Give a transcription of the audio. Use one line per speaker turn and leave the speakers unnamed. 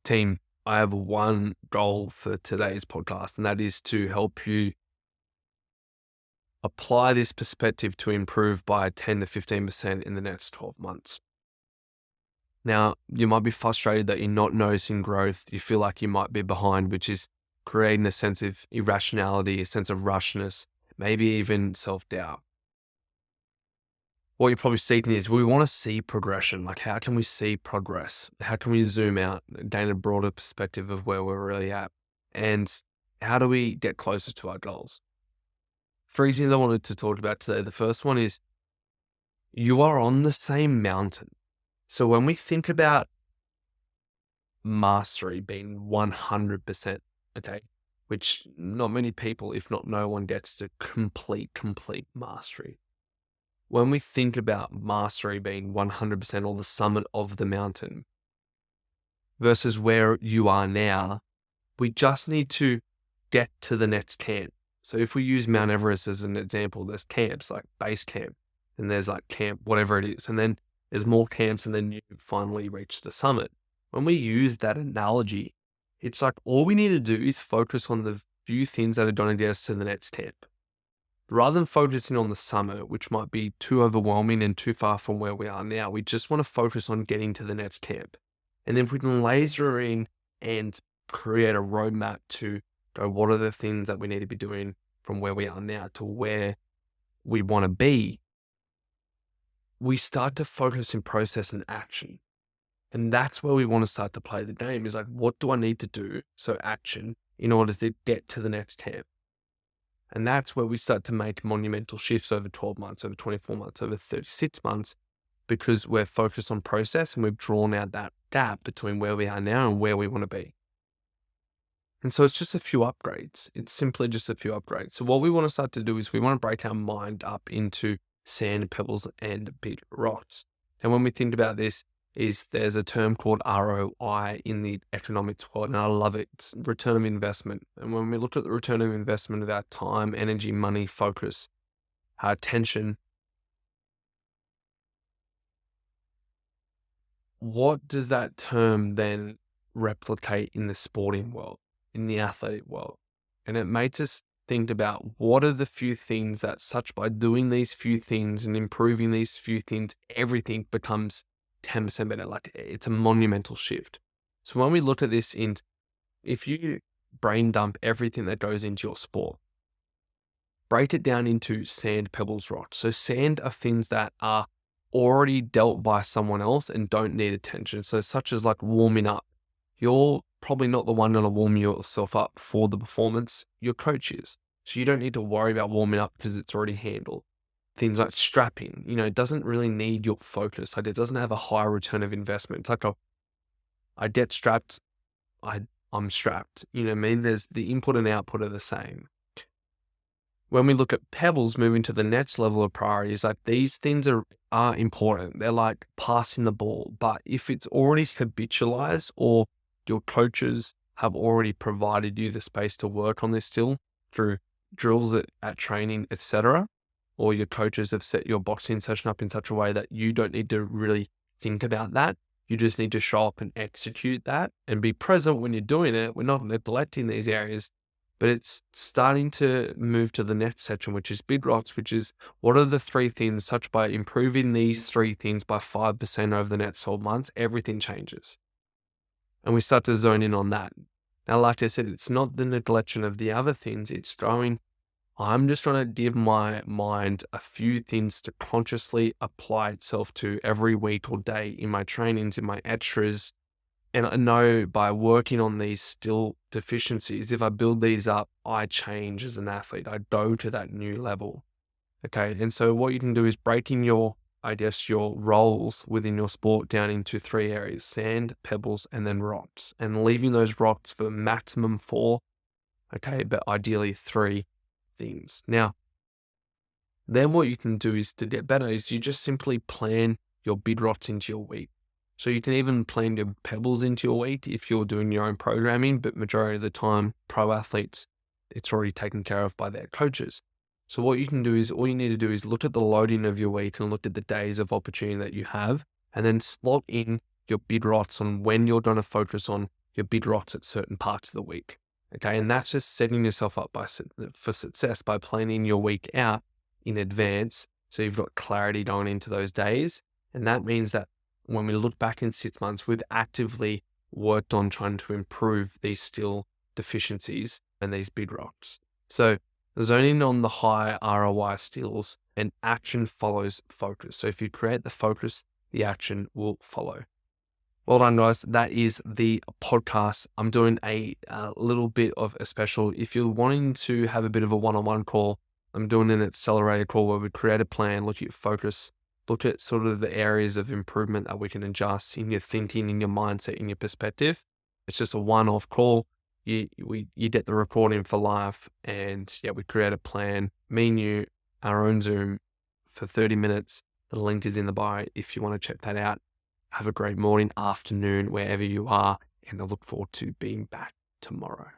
Team, I have one goal for today's podcast, and that is to help you apply this perspective to improve by 10 to 15% in the next 12 months. Now, you might be frustrated that you're not noticing growth. You feel like you might be behind, which is creating a sense of irrationality, a sense of rushness, maybe even self-doubt. What you're probably seeking is we want to see progression. Like, how can we see progress? How can we zoom out, gain a broader perspective of where we're really at? And how do we get closer to our goals? Three things I wanted to talk about today. The first one is you are on the same mountain. So when we think about mastery being 100%, okay, which not many people, if not no one, gets to complete mastery. When we think about mastery being 100% or the summit of the mountain versus where you are now, we just need to get to the next camp. So if we use Mount Everest as an example, there's camps like base camp, and there's like camp, whatever it is. And then there's more camps, and then you finally reach the summit. When we use that analogy, it's like all we need to do is focus on the few things that are going to get us to the next camp. Rather than focusing on the summit, which might be too overwhelming and too far from where we are now, we just want to focus on getting to the next camp. And then if we can laser in and create a roadmap to go, what are the things that we need to be doing from where we are now to where we want to be, we start to focus in process and action. And that's where we want to start to play the game, is like, what do I need to do? So action in order to get to the next camp. And that's where we start to make monumental shifts over 12 months, over 24 months, over 36 months, because we're focused on process and we've drawn out that gap between where we are now and where we want to be. And so it's just a few upgrades. It's simply just a few upgrades. So what we want to start to do is we want to break our mind up into sand, pebbles, and big rocks. And when we think about this, there's a term called ROI in the economics world, and I love it. It's return of investment. And when we look at the return of investment of our time, energy, money, focus, our attention, what does that term then replicate in the sporting world, in the athletic world? And it makes us think about what are the few things that such by doing these few things and improving these few things, everything becomes 10% better. Like, it's a monumental shift. So when we look at this if you brain dump everything that goes into your sport, break it down into sand, pebbles, rocks. So sand are things that are already dealt by someone else and don't need attention. So such as like warming up. You're probably not the one going to warm yourself up for the performance. Your coach is. So you don't need to worry about warming up because it's already handled. Things like strapping, it doesn't really need your focus. Like, it doesn't have a high return of investment. It's like I get strapped, I'm strapped. You know what I mean? There's the input and output are the same. When we look at pebbles, moving to the next level of priorities, like these things are important. They're like passing the ball. But if it's already habitualized or your coaches have already provided you the space to work on this still through drills at training, etc., or your coaches have set your boxing session up in such a way that you don't need to really think about that. You just need to show up and execute that and be present when you're doing it. We're not neglecting these areas, but it's starting to move to the next section, which is big rocks, which is what are the three things such by improving these three things by 5% over the next 12 months, everything changes. And we start to zone in on that. Now, like I said, it's not the neglection of the other things. It's I'm just trying to give my mind a few things to consciously apply itself to every week or day in my trainings, in my extras. And I know by working on these still deficiencies, if I build these up, I change as an athlete. I go to that new level. Okay. And so what you can do is breaking your roles within your sport down into three areas: sand, pebbles, and then rocks, and leaving those rocks for maximum 4. Okay. But ideally 3 things. Now, then what you can do is to get better is you just simply plan your big rocks into your week. So you can even plan your pebbles into your week if you're doing your own programming, but majority of the time, pro athletes, it's already taken care of by their coaches. So what you can do is all you need to do is look at the loading of your week and look at the days of opportunity that you have, and then slot in your big rocks on when you're going to focus on your big rocks at certain parts of the week. Okay. And that's just setting yourself up for success by planning your week out in advance. So you've got clarity going into those days. And that means that when we look back in 6 months, we've actively worked on trying to improve these still deficiencies and these big rocks. So zoning on the high ROI skills, and action follows focus. So if you create the focus, the action will follow. Well done, guys. That is the podcast. I'm doing a little bit of a special. If you're wanting to have a bit of a one-on-one call, I'm doing an accelerated call where we create a plan, look at your focus, look at sort of the areas of improvement that we can adjust in your thinking, in your mindset, in your perspective. It's just a one-off call. You get the recording for life, and yeah, we create a plan. Me and you, our own Zoom for 30 minutes. The link is in the bio if you want to check that out. Have a great morning, afternoon, wherever you are, and I look forward to being back tomorrow.